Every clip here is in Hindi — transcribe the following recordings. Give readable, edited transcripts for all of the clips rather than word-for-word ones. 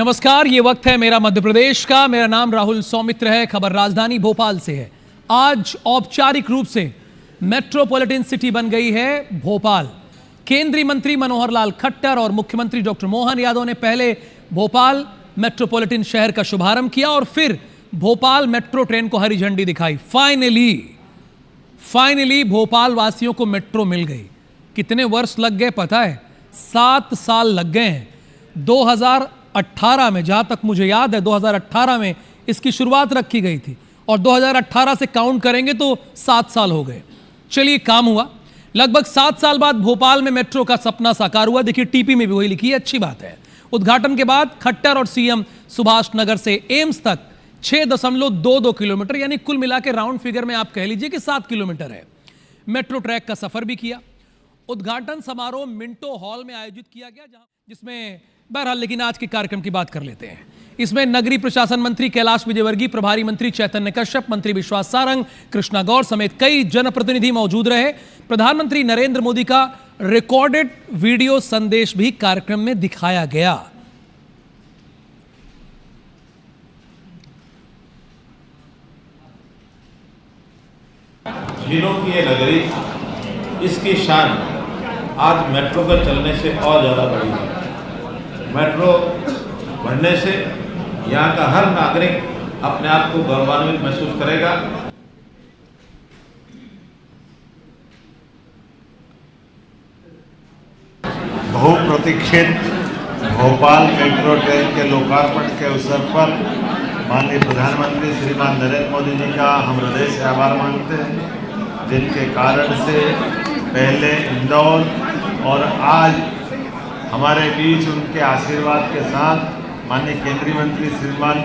नमस्कार, ये वक्त है मेरा मध्य प्रदेश का। मेरा नाम राहुल सौमित्र है। खबर राजधानी भोपाल से है। आज औपचारिक रूप से मेट्रोपॉलिटन सिटी बन गई है भोपाल। केंद्रीय मंत्री मनोहर लाल खट्टर और मुख्यमंत्री डॉक्टर मोहन यादव ने पहले भोपाल मेट्रोपॉलिटन शहर का शुभारंभ किया और फिर भोपाल मेट्रो ट्रेन को हरी झंडी दिखाई। फाइनली भोपाल वासियों को मेट्रो मिल गई। कितने वर्ष लग गए पता है? 7 साल लग गए हैं। 2018 में, जहां तक मुझे याद है, 2018 में इसकी शुरुआत रखी गई थी और 2018 से काउंट करेंगे तो 7 साल हो गए। चलिए, काम हुआ। लगभग 7 साल बाद भोपाल में मेट्रो का सपना साकार हुआ। देखिए, टीपी में भी वही लिखी है, अच्छी बात है। उद्घाटन के बाद खट्टर और सीएम सुभाष नगर से एम्स तक 6.22 किलोमीटर, यानी कुल मिला के राउंड फिगर में आप कह लीजिए कि 7 किलोमीटर है। मेट्रो ट्रैक का सफर भी किया। उद्घाटन समारोह मिंटो हॉल में आयोजित किया गया, जिसमें बहरहाल, लेकिन आज के कार्यक्रम की बात कर लेते हैं। इसमें नगरीय प्रशासन मंत्री कैलाश विजयवर्गीय, प्रभारी मंत्री चैतन्य कश्यप, मंत्री विश्वास सारंग, कृष्णा गौर समेत कई जनप्रतिनिधि मौजूद रहे। प्रधानमंत्री नरेंद्र मोदी का रिकॉर्डेड वीडियो संदेश भी कार्यक्रम में दिखाया गया। झीलों की ये नगरी, इसकी शान आज मेट्रो के चलने से और ज़्यादा बढ़ी है। मेट्रो बढ़ने से यहाँ का हर नागरिक अपने आप को गौरवान्वित महसूस करेगा। बहुप्रतीक्षित भोपाल मेट्रो ट्रेन के लोकार्पण के अवसर पर माननीय प्रधानमंत्री श्रीमान नरेंद्र मोदी जी का हम हृदय से आभार मानते हैं, जिनके कारण से पहले इंदौर और आज हमारे बीच उनके आशीर्वाद के साथ माननीय केंद्रीय मंत्री श्रीमान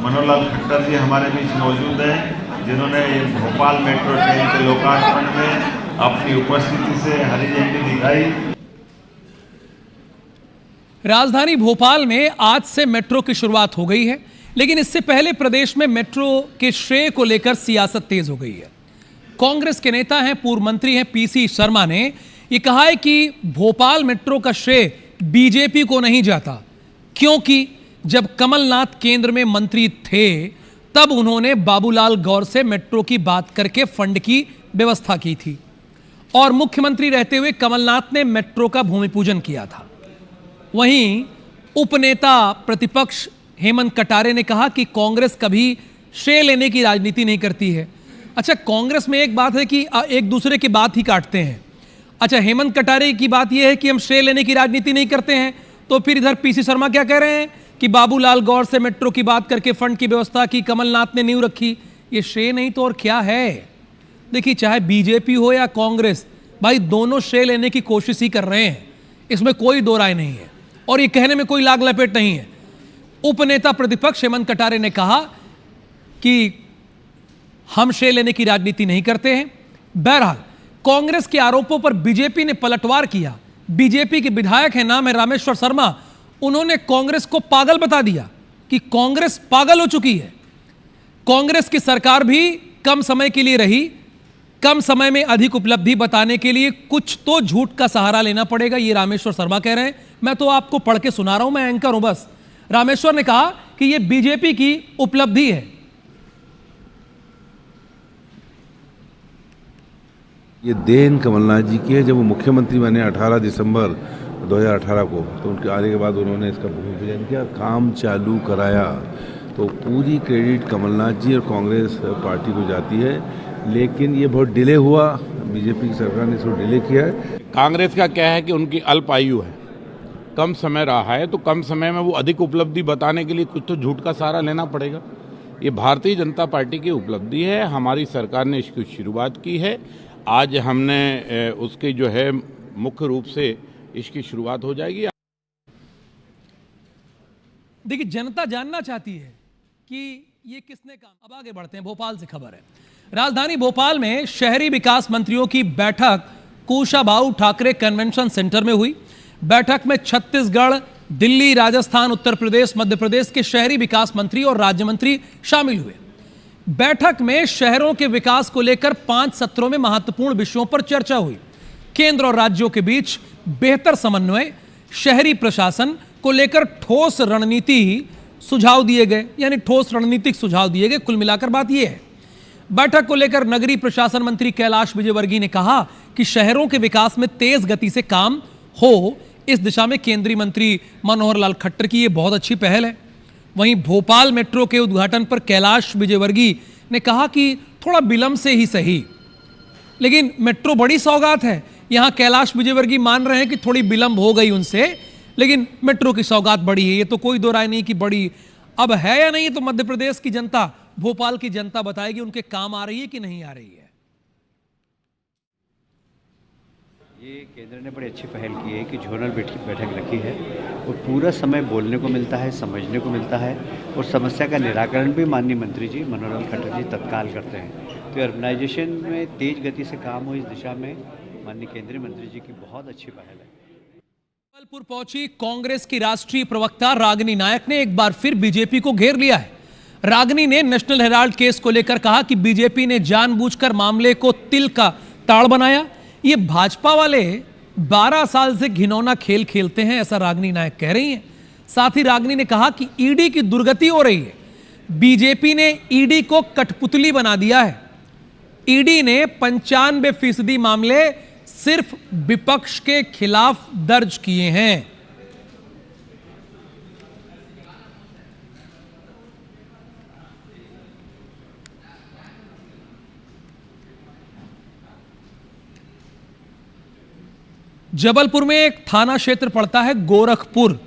मनोहर लाल खट्टर जी हमारे बीच मौजूद हैं, जिन्होंने भोपाल मेट्रो ट्रेन के लोकार्पण में अपनी उपस्थिति से हरी झंडी दिखाई। राजधानी भोपाल में आज से मेट्रो की शुरुआत हो गई है, लेकिन इससे पहले प्रदेश में मेट्रो के श्रेय को लेकर सियासत तेज हो गई है। कांग्रेस के नेता हैं, पूर्व मंत्री हैं पीसी शर्मा ने ये कहा है कि भोपाल मेट्रो का श्रेय बीजेपी को नहीं जाता, क्योंकि जब कमलनाथ केंद्र में मंत्री थे तब उन्होंने बाबूलाल गौर से मेट्रो की बात करके फंड की व्यवस्था की थी और मुख्यमंत्री रहते हुए कमलनाथ ने मेट्रो का भूमि पूजन किया था। वहीं उपनेता प्रतिपक्ष हेमंत कटारे ने कहा कि कांग्रेस कभी श्रेय लेने की राजनीति नहीं करती है। अच्छा, कांग्रेस में एक बात है कि एक दूसरे की बात ही काटते हैं। अच्छा, हेमंत कटारे की बात यह है कि हम श्रेय लेने की राजनीति नहीं करते हैं, तो फिर इधर पीसी शर्मा क्या कह रहे हैं कि बाबूलाल गौर से मेट्रो की बात करके फंड की व्यवस्था की, कमलनाथ ने नींव रखी। ये श्रेय नहीं तो और क्या है? देखिए, चाहे बीजेपी हो या कांग्रेस, भाई दोनों श्रेय लेने की कोशिश ही कर रहे हैं, इसमें कोई दो राय नहीं है और ये कहने में कोई लाग लपेट नहीं है। उपनेता प्रतिपक्ष हेमंत कटारे ने कहा कि हम श्रेय लेने की राजनीति नहीं करते हैं। बहरहाल, कांग्रेस के आरोपों पर बीजेपी ने पलटवार किया। बीजेपी के विधायक है, नाम है रामेश्वर शर्मा, उन्होंने कांग्रेस को पागल बता दिया कि कांग्रेस पागल हो चुकी है। कांग्रेस की सरकार भी कम समय के लिए रही, कम समय में अधिक उपलब्धि बताने के लिए कुछ तो झूठ का सहारा लेना पड़ेगा, ये रामेश्वर शर्मा कह रहे हैं। मैं तो आपको पढ़ के सुना रहा हूं, मैं एंकर हूं बस। रामेश्वर ने कहा कि यह बीजेपी की उपलब्धि है। ये देन कमलनाथ जी की है। जब वो मुख्यमंत्री बने 18 दिसंबर 2018 को, तो उनके आने के बाद उन्होंने इसका भूमि पूजन किया, काम चालू कराया। तो पूरी क्रेडिट कमलनाथ जी और कांग्रेस पार्टी को जाती है, लेकिन ये बहुत डिले हुआ। बीजेपी की सरकार ने इसको डिले किया है। कांग्रेस का क्या है कि उनकी अल्प आयु है, कम समय रहा है, तो कम समय में वो अधिक उपलब्धि बताने के लिए कुछ तो झूठ का सहारा लेना पड़ेगा। ये भारतीय जनता पार्टी की उपलब्धि है, हमारी सरकार ने इसकी शुरुआत की है। आज हमने उसकी जो है मुख्य रूप से इसकी शुरुआत हो जाएगी। देखिए, जनता जानना चाहती है कि ये किसने काम। अब आगे बढ़ते हैं, भोपाल से खबर है। राजधानी भोपाल में शहरी विकास मंत्रियों की बैठक कुशाभाऊ ठाकरे कन्वेंशन सेंटर में हुई। बैठक में छत्तीसगढ़, दिल्ली, राजस्थान, उत्तर प्रदेश, मध्य प्रदेश के शहरी विकास मंत्री और राज्य मंत्री शामिल हुए। बैठक में शहरों के विकास को लेकर 5 सत्रों में महत्वपूर्ण विषयों पर चर्चा हुई। केंद्र और राज्यों के बीच बेहतर समन्वय, शहरी प्रशासन, को लेकर ठोस रणनीति सुझाव दिए गए, यानी ठोस रणनीतिक सुझाव दिए गए। कुल मिलाकर बात यह है, बैठक को लेकर नगरीय प्रशासन मंत्री कैलाश विजयवर्गीय ने कहा कि शहरों के विकास में तेज गति से काम हो, इस दिशा में केंद्रीय मंत्री मनोहर लाल खट्टर की यह बहुत अच्छी पहल है। वहीं भोपाल मेट्रो के उद्घाटन पर कैलाश विजयवर्गीय ने कहा कि थोड़ा विलंब से ही सही, लेकिन मेट्रो बड़ी सौगात है। यहां कैलाश विजयवर्गीय मान रहे हैं कि थोड़ी विलंब हो गई उनसे, लेकिन मेट्रो की सौगात बड़ी है, ये तो कोई दो राय नहीं कि बड़ी अब है या नहीं, तो मध्य प्रदेश की जनता, भोपाल की जनता बताएगी उनके काम आ रही है कि नहीं आ रही है। ये केंद्र ने बड़ी अच्छी पहल की है कि जोनल बैठक रखी है और पूरा समय बोलने को मिलता है, समझने को मिलता है और समस्या का निराकरण भी माननीय मंत्री जी मनोहर लाल खट्टर जी तत्काल करते हैं। तो अर्बनाइजेशन में तेज गति से काम हो, इस दिशा में माननीय केंद्रीय मंत्री जी की बहुत अच्छी पहल है। जबलपुर पहुंची कांग्रेस की राष्ट्रीय प्रवक्ता रागिनी नायक ने एक बार फिर बीजेपी को घेर लिया है। रागिनी ने नेशनल हेराल्ड केस को लेकर कहा कि बीजेपी ने जानबूझकर मामले को तिल का ताड़ बनाया। ये भाजपा वाले 12 साल से घिनौना खेल खेलते हैं, ऐसा रागिनी नायक कह रही हैं। साथ ही रागिनी ने कहा कि ईडी की दुर्गति हो रही है, बीजेपी ने ईडी को कठपुतली बना दिया है। ईडी ने 95% मामले सिर्फ विपक्ष के खिलाफ दर्ज किए हैं। जबलपुर में एक थाना क्षेत्र पड़ता है गोरखपुर।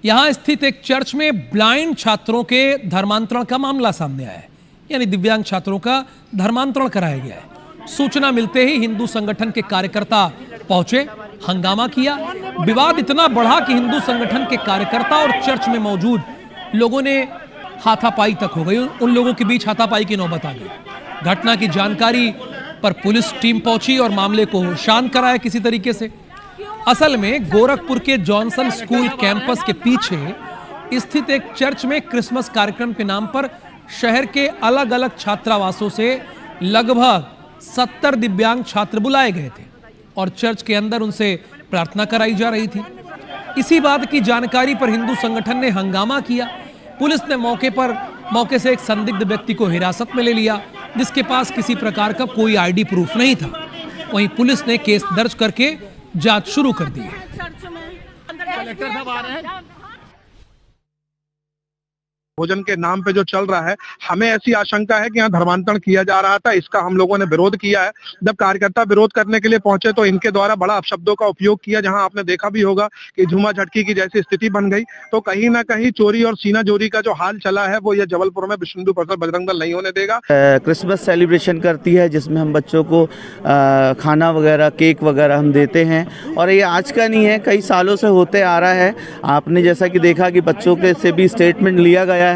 यहां स्थित एक चर्च में ब्लाइंड छात्रों के धर्मांतरण का मामला सामने आया है, यानी दिव्यांग छात्रों का धर्मांतरण कराया गया है। सूचना मिलते ही हिंदू संगठन के कार्यकर्ता पहुंचे, हंगामा किया। विवाद इतना बढ़ा कि हिंदू संगठन के कार्यकर्ता और चर्च में मौजूद लोगों ने हाथापाई तक हो गई। उन लोगों के बीच हाथापाई की नौबत आ गई। घटना की जानकारी पर पुलिस टीम पहुंची और मामले को शांत कराया किसी तरीके से। असल में गोरखपुर के जॉनसन स्कूल कैंपस के पीछे स्थित एक चर्च में क्रिसमस कार्यक्रम के नाम पर शहर के अलग अलग छात्रावासों से लगभग 70 दिव्यांग छात्र बुलाए गए थे और चर्च के अंदर उनसे प्रार्थना कराई जा रही थी। इसी बात की जानकारी पर हिंदू संगठन ने हंगामा किया। पुलिस ने मौके से एक संदिग्ध व्यक्ति को हिरासत में ले लिया, जिसके पास किसी प्रकार का कोई आईडी प्रूफ नहीं था। वहीं पुलिस ने केस दर्ज करके जांच शुरू कर दी है। कलेक्टर साहब आ रहे हैं। भोजन के नाम पे जो चल रहा है, हमें ऐसी आशंका है कि यहाँ धर्मांतरण किया जा रहा था। इसका हम लोगों ने विरोध किया है। जब कार्यकर्ता विरोध करने के लिए पहुंचे तो इनके द्वारा बड़ा अपशब्दों का उपयोग किया, जहां आपने देखा भी होगा कि झूमा झटकी की जैसी स्थिति बन गई। तो कहीं ना कहीं चोरी और सीना जोरी का जो हाल चला है वो ये जबलपुर में विश्व हिंदू परिषद बजरंग दल नहीं होने देगा। क्रिसमस सेलिब्रेशन करती है, जिसमें हम बच्चों को खाना वगैरह, केक वगैरह हम देते हैं और ये आज का नहीं है, कई सालों से होते आ रहा है। आपने जैसा कि देखा कि बच्चों के से भी स्टेटमेंट लिया गया है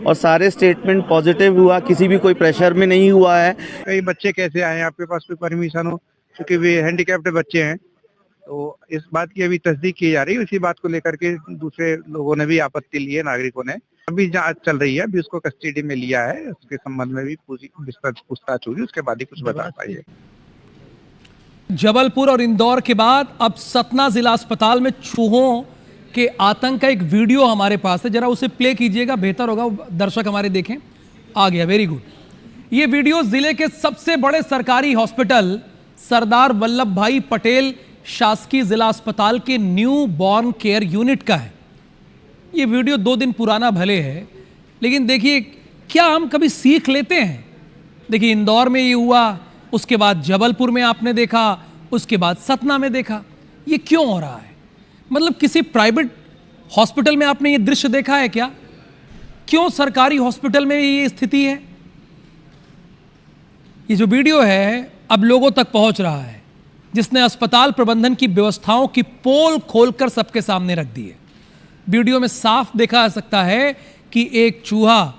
और सारे स्टेटमेंट पॉजिटिव हुआ, किसी भी कोई प्रेशर में नहीं हुआ है। कई बच्चे कैसे आए, आपके पास कोई परमिशन हो, क्योंकि वे हैंडीकैप्ड बच्चे हैं, तो इस बात की अभी तस्दीक की जा रही है। इसी बात को लेकर के दूसरे लोगों ने भी आपत्ति ली है, नागरिकों ने। अभी जांच चल रही है, अभी उसको कस्टडी में लिया है, उसके संबंध में भी पूछताछ होगी, उसके बाद ही कुछ बता पाइए। जबलपुर और इंदौर के बाद अब सतना जिला अस्पताल में चूहों के आतंक का एक वीडियो हमारे पास है, जरा उसे प्ले कीजिएगा, बेहतर होगा दर्शक हमारे देखें। आ गया, वेरी गुड। ये वीडियो जिले के सबसे बड़े सरकारी हॉस्पिटल सरदार वल्लभ भाई पटेल शासकीय जिला अस्पताल के न्यू बॉर्न केयर यूनिट का है। ये वीडियो 2 दिन पुराना भले है, लेकिन देखिए क्या हम कभी सीख लेते हैं। देखिए इंदौर में ये हुआ, उसके बाद जबलपुर में आपने देखा, उसके बाद सतना में देखा। ये क्यों हो रहा है? मतलब किसी प्राइवेट हॉस्पिटल में आपने ये दृश्य देखा है क्या? क्यों सरकारी हॉस्पिटल में ये स्थिति है? ये जो वीडियो है अब लोगों तक पहुंच रहा है, जिसने अस्पताल प्रबंधन की व्यवस्थाओं की पोल खोलकर सबके सामने रख दी है। वीडियो में साफ देखा जा सकता है कि एक चूहा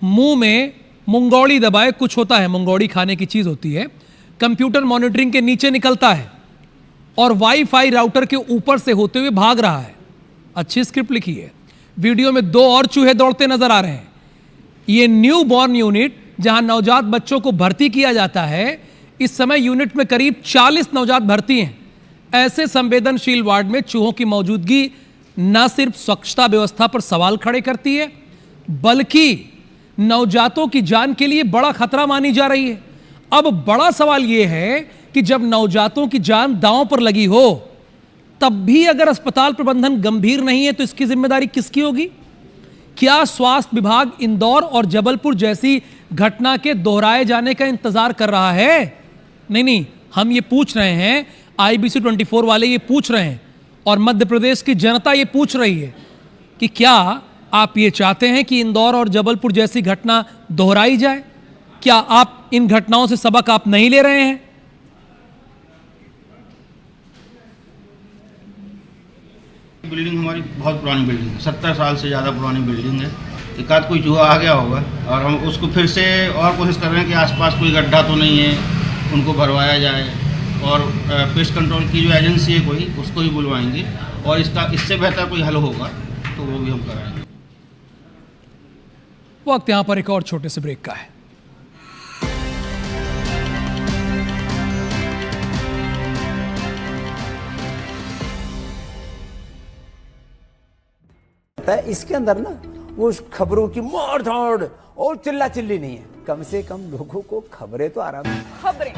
मुंह में मुंगौड़ी दबाए, कुछ होता है, मुंगौड़ी खाने की चीज होती है, कंप्यूटर मॉनिटरिंग के नीचे निकलता है और वाईफाई राउटर के ऊपर से होते हुए भाग रहा है। अच्छी स्क्रिप्ट लिखी है। वीडियो में 2 और चूहे दौड़ते नजर आ रहे हैं। ये न्यू बॉर्न यूनिट, जहां नवजात बच्चों को भर्ती किया जाता है, इस समय यूनिट में करीब 40 नवजात भर्ती हैं। ऐसे संवेदनशील वार्ड में चूहों की मौजूदगी न सिर्फ स्वच्छता व्यवस्था पर सवाल खड़े करती है, बल्कि नवजातों की जान के लिए बड़ा खतरा मानी जा रही है। अब बड़ा सवाल यह है कि जब नवजातों की जान दांव पर लगी हो, तब भी अगर अस्पताल प्रबंधन गंभीर नहीं है तो इसकी जिम्मेदारी किसकी होगी? क्या स्वास्थ्य विभाग इंदौर और जबलपुर जैसी घटना के दोहराए जाने का इंतजार कर रहा है? नहीं, हम ये पूछ रहे हैं, IBC 24 वाले ये पूछ रहे हैं और मध्य प्रदेश की जनता ये पूछ रही है कि क्या आप ये चाहते हैं कि इंदौर और जबलपुर जैसी घटना दोहराई जाए? क्या आप इन घटनाओं से सबक आप नहीं ले रहे हैं? बिल्डिंग हमारी बहुत पुरानी बिल्डिंग है, 70 साल से ज़्यादा पुरानी बिल्डिंग है। एक आध कोई चूहा आ गया होगा और हम उसको फिर से और कोशिश कर रहे हैं कि आसपास कोई गड्ढा तो नहीं है, उनको भरवाया जाए। और पेस्ट कंट्रोल की जो एजेंसी है कोई, उसको भी बुलवाएंगे और इससे बेहतर कोई हल होगा तो वो भी हम कराएंगे। वक्त यहां पर एक और छोटे से ब्रेक का है। इसके अंदर ना वो खबरों की मोड़ दौड़ और चिल्ला चिल्ली नहीं है। कम से कम लोगों को खबरें तो आराम। खबरें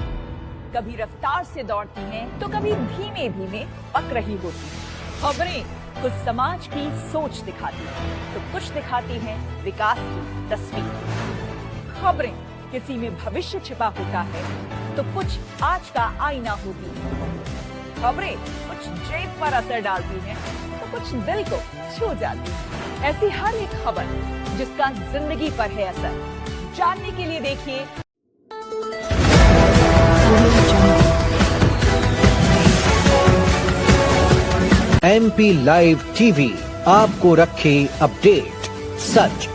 कभी रफ्तार से दौड़ती हैं तो कभी धीमे धीमे पक रही होती हैं। खबरें कुछ समाज की सोच दिखाती हैं तो कुछ दिखाती हैं विकास की तस्वीर। खबरें किसी में भविष्य छिपा होता है तो कुछ आज का आईना होती है। खबरें कुछ जेब पर असर डालती हैं तो कुछ दिल को छू जाती है। ऐसी हर एक खबर जिसका जिंदगी पर है असर, जानने के लिए देखिए MP लाइव टीवी, आपको रखे अपडेट। सच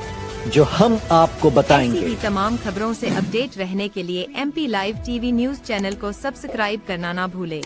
जो हम आपको बताएंगे। ऐसी ही तमाम खबरों से अपडेट रहने के लिए MP live TV news channel को सब्सक्राइब करना ना भूले।